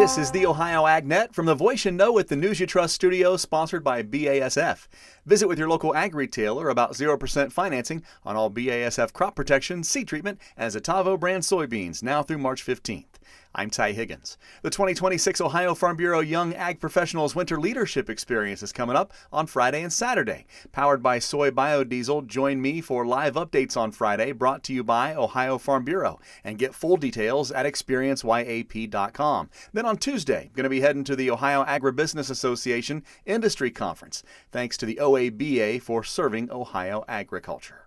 This is the Ohio AgNet from the Voice you know with the News You Trust studio, sponsored by BASF. Visit with your local ag retailer about 0% financing on all BASF crop protection, seed treatment, and Zetavo brand soybeans now through March 15th. I'm Ty Higgins. The 2026 Ohio Farm Bureau Young Ag Professionals Winter Leadership Experience is coming up on Friday and Saturday. Powered by Soy Biodiesel, join me for live updates on Friday, brought to you by Ohio Farm Bureau, and get full details at experienceyap.com. Then on Tuesday, going to be heading to the Ohio Agribusiness Association Industry Conference. Thanks to the OABA for serving Ohio agriculture.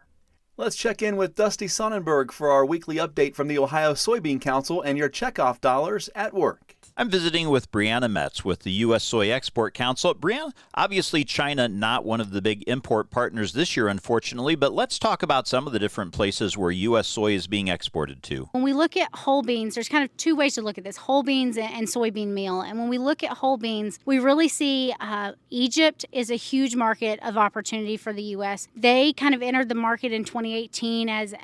Let's check in with Dusty Sonnenberg for our weekly update from the Ohio Soybean Council and your checkoff dollars at work. I'm visiting with Brianna Metz with the U.S. Soy Export Council. Brianna, obviously China not one of the big import partners this year, unfortunately, but let's talk about some of the different places where U.S. soy is being exported to. When we look at whole beans, there's kind of two ways to look at this, whole beans and soybean meal. And when we look at whole beans, we really see Egypt is a huge market of opportunity for the U.S. They kind of entered the market in 2018 as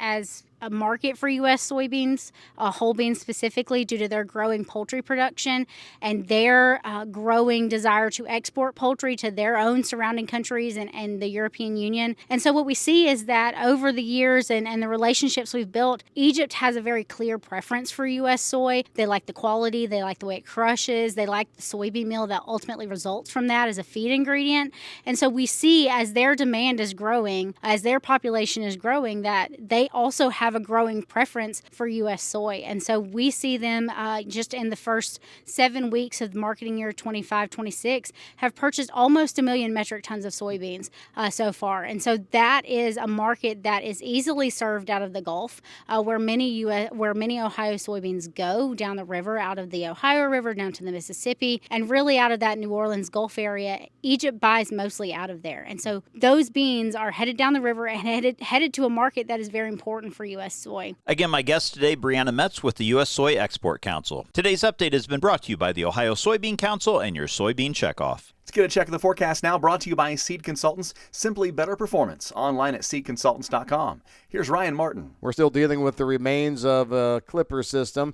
a market for U.S. soybeans, whole beans specifically, due to their growing poultry production and their growing desire to export poultry to their own surrounding countries and the European Union. And so what we see is that over the years and the relationships we've built, Egypt has a very clear preference for U.S. soy. They like the quality, they like the way it crushes, they like the soybean meal that ultimately results from that as a feed ingredient. And so we see as their demand is growing, as their population is growing, that they also have a growing preference for U.S. soy. And so we see them just in the first 7 weeks of the marketing year 25-26 have purchased almost 1 million metric tons of soybeans so far. And so that is a market that is easily served out of the Gulf, where many Ohio soybeans go down the river, out of the Ohio River down to the Mississippi, and really out of that New Orleans Gulf area. Egypt buys mostly out of there. And so those beans are headed down the river and headed to a market that is very important for U.S. soy. Again, my guest today, Brianna Metz with the U.S. Soy Export Council. Today's update has been brought to you by the Ohio Soybean Council and your soybean checkoff. Let's get a check of the forecast now, brought to you by Seed Consultants, simply better performance, online at seedconsultants.com. Here's Ryan Martin. We're still dealing with the remains of a Clipper system,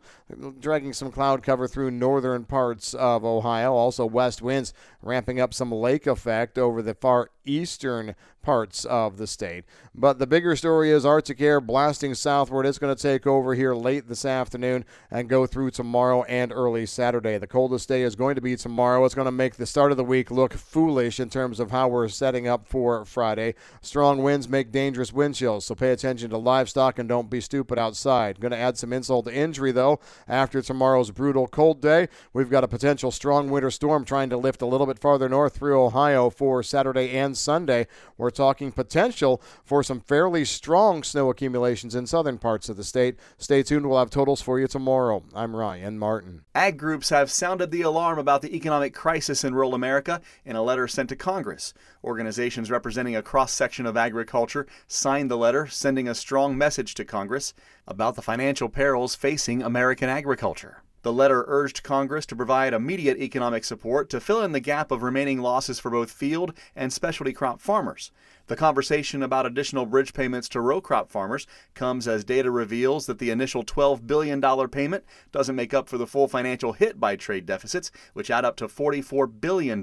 dragging some cloud cover through northern parts of Ohio. Also, west winds ramping up some lake effect over the far eastern parts of the state. But the bigger story is Arctic air blasting southward. It's going to take over here late this afternoon and go through tomorrow and early Saturday. The coldest day is going to be tomorrow. It's going to make the start of the week look foolish in terms of how we're setting up for Friday. Strong winds make dangerous wind chills, so pay attention to livestock and don't be stupid outside. Going to add some insult to injury, though. After tomorrow's brutal cold day, we've got a potential strong winter storm trying to lift a little bit farther north through Ohio for Saturday and Sunday. We're talking potential for some fairly strong snow accumulations in southern parts of the state. Stay tuned. We'll have totals for you tomorrow. I'm Ryan Martin. Ag groups have sounded the alarm about the economic crisis in rural America in a letter sent to Congress. Organizations representing a cross-section of agriculture signed the letter, sending a strong message to Congress about the financial perils facing American agriculture. The letter urged Congress to provide immediate economic support to fill in the gap of remaining losses for both field and specialty crop farmers. The conversation about additional bridge payments to row crop farmers comes as data reveals that the initial $12 billion payment doesn't make up for the full financial hit by trade deficits, which add up to $44 billion.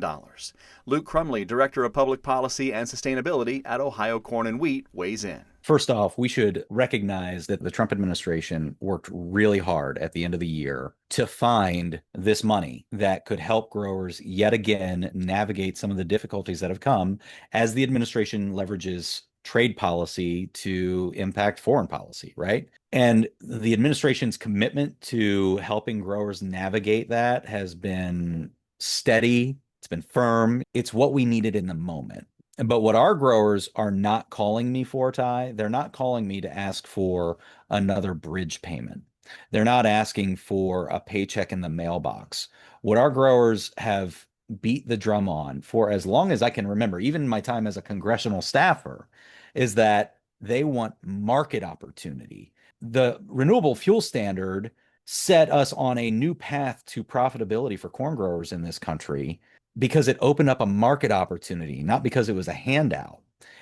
Luke Crumley, Director of Public Policy and Sustainability at Ohio Corn and Wheat, weighs in. First off, we should recognize that the Trump administration worked really hard at the end of the year to find this money that could help growers yet again navigate some of the difficulties that have come as the administration leverages trade policy to impact foreign policy, right? And the administration's commitment to helping growers navigate that has been steady, it's been firm, it's what we needed in the moment. But what our growers are not calling me for, Ty, they're not calling me to ask for another bridge payment. They're not asking for a paycheck in the mailbox. What our growers have beat the drum on for as long as I can remember, even in my time as a congressional staffer, is that they want market opportunity. The renewable fuel standard set us on a new path to profitability for corn growers in this country because it opened up a market opportunity, not because it was a handout.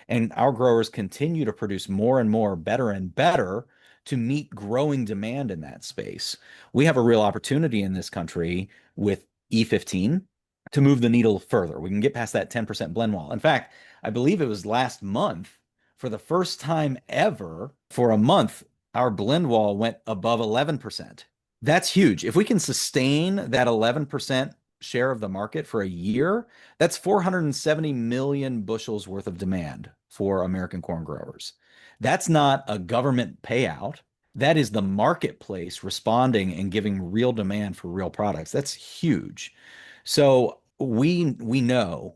And our growers continue to produce more and more, better and better, to meet growing demand in that space. We have a real opportunity in this country with E15 to move the needle further. We can get past that 10% blend wall. In fact, I believe it was last month, for the first time ever, for a month, our blend wall went above 11%. That's huge. If we can sustain that 11% share of the market for a year, that's 470 million bushels worth of demand for American corn growers. That's not a government payout. That is the marketplace responding and giving real demand for real products. That's huge. So we know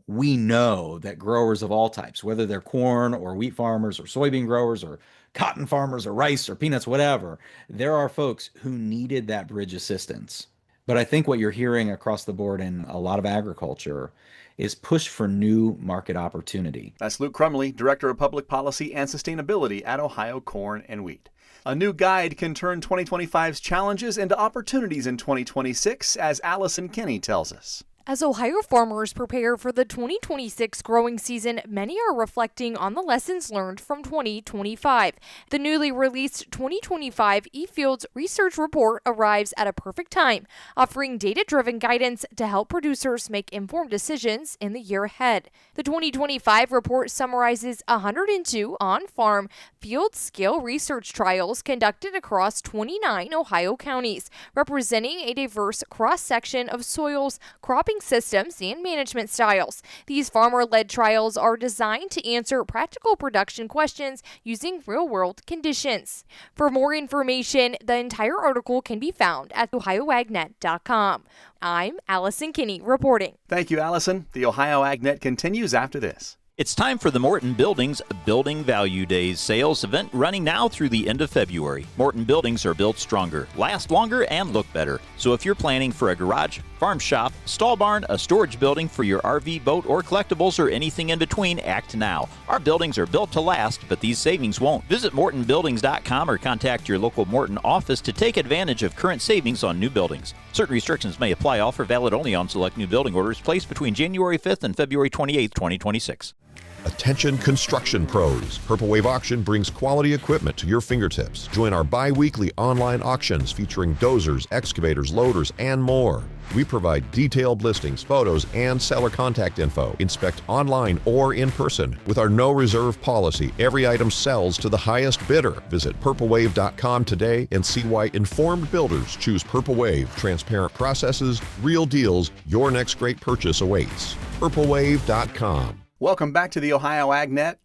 that growers of all types, whether they're corn or wheat farmers or soybean growers or cotton farmers or rice or peanuts, whatever, there are folks who needed that bridge assistance. But I think what you're hearing across the board in a lot of agriculture is push for new market opportunity. That's Luke Crumley, Director of Public Policy and Sustainability at Ohio Corn and Wheat. A new guide can turn 2025's challenges into opportunities in 2026, as Allison Kinney tells us. As Ohio farmers prepare for the 2026 growing season, many are reflecting on the lessons learned from 2025. The newly released 2025 eFields Research Report arrives at a perfect time, offering data-driven guidance to help producers make informed decisions in the year ahead. The 2025 report summarizes 102 on-farm field-scale research trials conducted across 29 Ohio counties, representing a diverse cross-section of soils, cropping systems, and management styles. These farmer-led trials are designed to answer practical production questions using real-world conditions. For more information, the entire article can be found at ohioagnet.com. I'm Allison Kinney reporting. Thank you, Allison. The Ohio AgNet continues after this. It's time for the Morton Buildings Building Value Days sales event running now through the end of February. Morton buildings are built stronger, last longer, and look better. So if you're planning for a garage, farm shop, stall barn, a storage building for your RV, boat, or collectibles, or anything in between, act now. Our buildings are built to last, but these savings won't. Visit mortonbuildings.com or contact your local Morton office to take advantage of current savings on new buildings. Certain restrictions may apply. Offer valid only on select new building orders placed between January 5th and February 28th, 2026. Attention construction pros. Purple Wave Auction brings quality equipment to your fingertips. Join our bi-weekly online auctions featuring dozers, excavators, loaders, and more. We provide detailed listings, photos, and seller contact info. Inspect online or in person. With our no reserve policy, every item sells to the highest bidder. Visit purplewave.com today and see why informed builders choose Purple Wave. Transparent processes, real deals. Your next great purchase awaits. purplewave.com. Welcome back to the Ohio AgNet.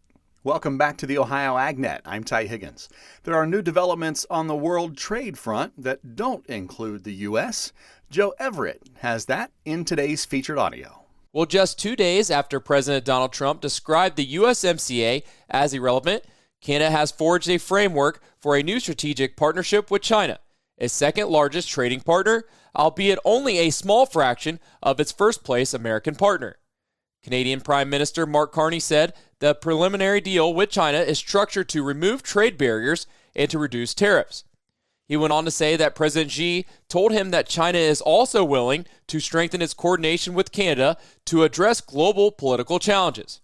I'm Ty Higgins. There are new developments on the world trade front that don't include the U.S. Joe Everett has that in today's featured audio. Well, just 2 days after President Donald Trump described the USMCA as irrelevant, Canada has forged a framework for a new strategic partnership with China, its second largest trading partner, albeit only a small fraction of its first-place American partner. Canadian Prime Minister Mark Carney said the preliminary deal with China is structured to remove trade barriers and to reduce tariffs. He went on to say that President Xi told him that China is also willing to strengthen its coordination with Canada to address global political challenges.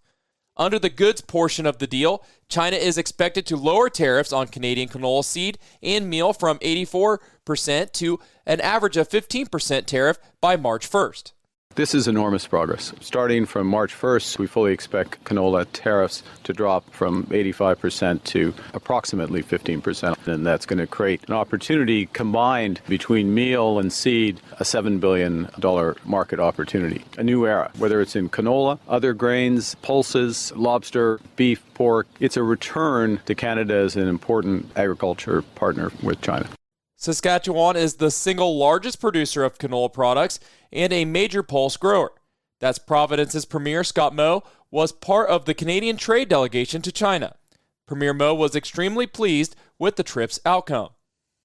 Under the goods portion of the deal, China is expected to lower tariffs on Canadian canola seed and meal from 84% to an average of 15% tariff by March 1st. This is enormous progress. Starting from March 1st, we fully expect canola tariffs to drop from 85% to approximately 15%. And that's going to create an opportunity combined between meal and seed, a $7 billion market opportunity. A new era, whether it's in canola, other grains, pulses, lobster, beef, pork. It's a return to Canada as an important agriculture partner with China. Saskatchewan is the single largest producer of canola products and a major pulse grower. That's Providence's Premier Scott Moe was part of the Canadian trade delegation to China. Premier Moe was extremely pleased with the trip's outcome.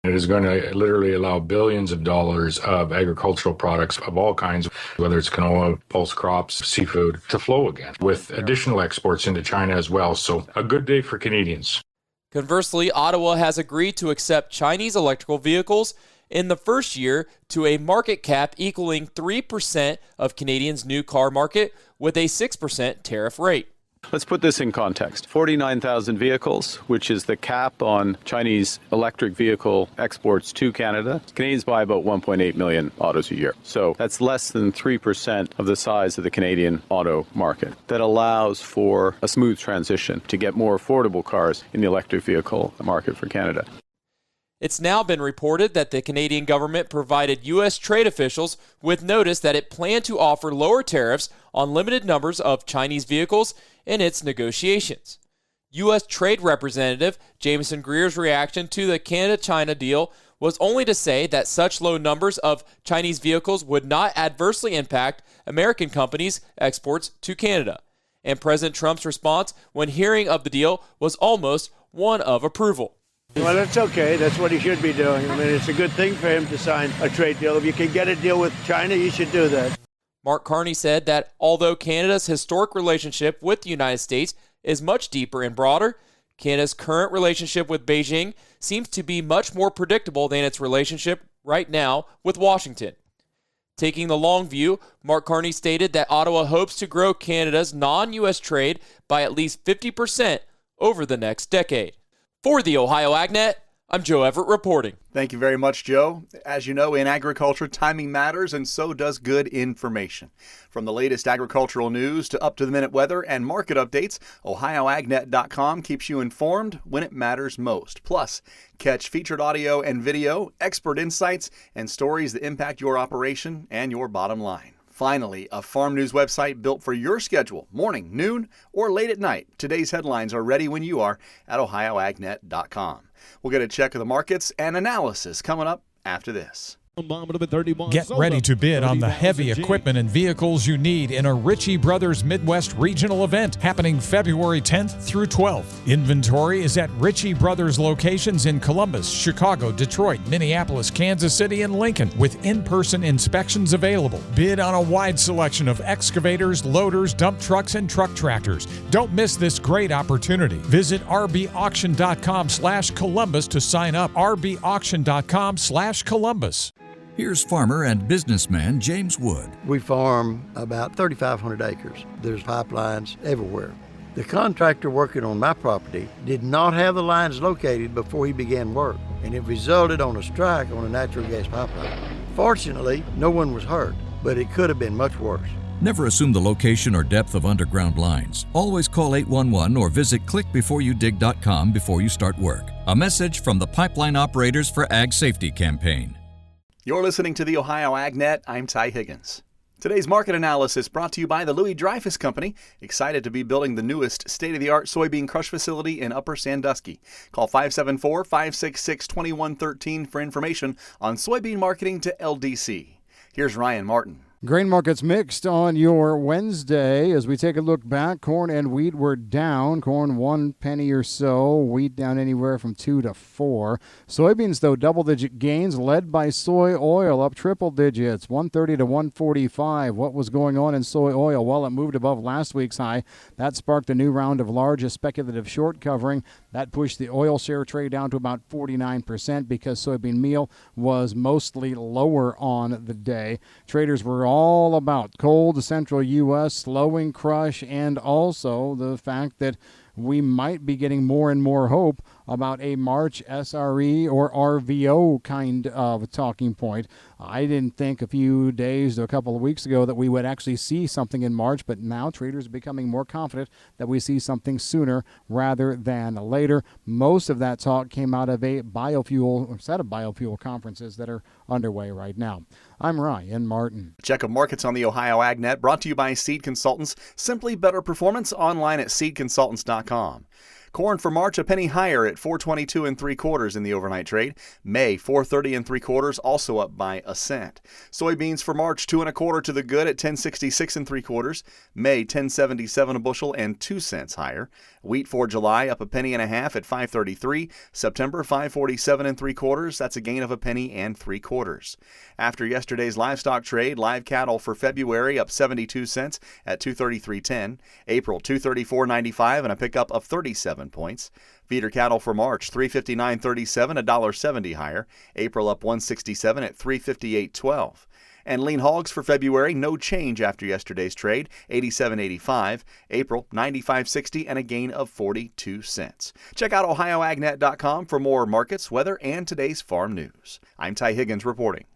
It is going to literally allow billions of dollars of agricultural products of all kinds, whether it's canola, pulse crops, seafood, to flow again, with additional exports into China as well. So a good day for Canadians. Conversely, Ottawa has agreed to accept Chinese electrical vehicles in the first year to a market cap equaling 3% of Canadians' new car market with a 6% tariff rate. Let's put this in context. 49,000 vehicles, which is the cap on Chinese electric vehicle exports to Canada. Canadians buy about 1.8 million autos a year. So that's less than 3% of the size of the Canadian auto market. That allows for a smooth transition to get more affordable cars in the electric vehicle market for Canada. It's now been reported that the Canadian government provided U.S. trade officials with notice that it planned to offer lower tariffs on limited numbers of Chinese vehicles in its negotiations. U.S. Trade Representative Jameson Greer's reaction to the Canada-China deal was only to say that such low numbers of Chinese vehicles would not adversely impact American companies' exports to Canada. And President Trump's response when hearing of the deal was almost one of approval. Well, that's okay. That's what he should be doing. I mean, it's a good thing for him to sign a trade deal. If you can get a deal with China, you should do that. Mark Carney said that although Canada's historic relationship with the United States is much deeper and broader, Canada's current relationship with Beijing seems to be much more predictable than its relationship right now with Washington. Taking the long view, Mark Carney stated that Ottawa hopes to grow Canada's non-U.S. trade by at least 50% over the next decade. For the Ohio AgNet, I'm Joe Everett reporting. Thank you very much, Joe. As you know, in agriculture, timing matters, and so does good information. From the latest agricultural news to up-to-the-minute weather and market updates, OhioAgNet.com keeps you informed when it matters most. Plus, catch featured audio and video, expert insights, and stories that impact your operation and your bottom line. Finally, a farm news website built for your schedule, morning, noon, or late at night. Today's headlines are ready when you are at OhioAgNet.com. We'll get a check of the markets and analysis coming up after this. Get ready to bid on the heavy equipment and vehicles you need in a Ritchie Brothers Midwest Regional event happening February 10th through 12th. Inventory is at Ritchie Brothers locations in Columbus, Chicago, Detroit, Minneapolis, Kansas City, and Lincoln, with in-person inspections available. Bid on a wide selection of excavators, loaders, dump trucks, and truck tractors. Don't miss this great opportunity. Visit rbauction.com/Columbus to sign up. rbauction.com/Columbus. Here's farmer and businessman James Wood. We farm about 3,500 acres. There's pipelines everywhere. The contractor working on my property did not have the lines located before he began work, and it resulted on a strike on a natural gas pipeline. Fortunately, no one was hurt, but it could have been much worse. Never assume the location or depth of underground lines. Always call 811 or visit clickbeforeyoudig.com before you start work. A message from the Pipeline Operators for Ag Safety campaign. You're listening to the Ohio AgNet. I'm Ty Higgins. Today's market analysis brought to you by the Louis Dreyfus Company. Excited to be building the newest state-of-the-art soybean crush facility in Upper Sandusky. Call 574-566-2113 for information on soybean marketing to LDC. Here's Ryan Martin. Grain markets mixed on your Wednesday. As we take a look back, corn and wheat were down. Corn 1 penny or so, wheat down anywhere from 2 to 4. Soybeans, though, double-digit gains led by soy oil up triple digits, 130 to 145. What was going on in soy oil? Well, it moved above last week's high. That sparked a new round of largest speculative short covering. That pushed the oil share trade down to about 49% because soybean meal was mostly lower on the day. Traders were all about cold central U.S., slowing crush, and also the fact that we might be getting more and more hope about a March SRE or RVO kind of talking point. I didn't think a few days to a couple of weeks ago that we would actually see something in March, but now traders are becoming more confident that we see something sooner rather than later. Most of that talk came out of a set of biofuel conferences that are underway right now. I'm Ryan Martin. Check of markets on the Ohio AgNet brought to you by Seed Consultants. Simply better performance online at seedconsultants.com. Corn for March a penny higher at 422 3/4 in the overnight trade. May 430 3/4, also up by a cent. Soybeans for March 2 1/4 to the good at 1066 3/4. May 1077 a bushel and 2 cents higher. Wheat for July up a penny and a half at 533. September 547 3/4. That's a gain of a penny and 3/4. After yesterday's livestock trade, live cattle for February up 72 cents at 233.10. April 234.95 and a pickup of 37 points. Feeder cattle for March 359.37, $1.70 higher. April up 167 at 358.12. And lean hogs for February, no change after yesterday's trade, 87.85. April, 95.60, and a gain of 42 cents. Check out OhioAgNet.com for more markets, weather, and today's farm news. I'm Ty Higgins reporting.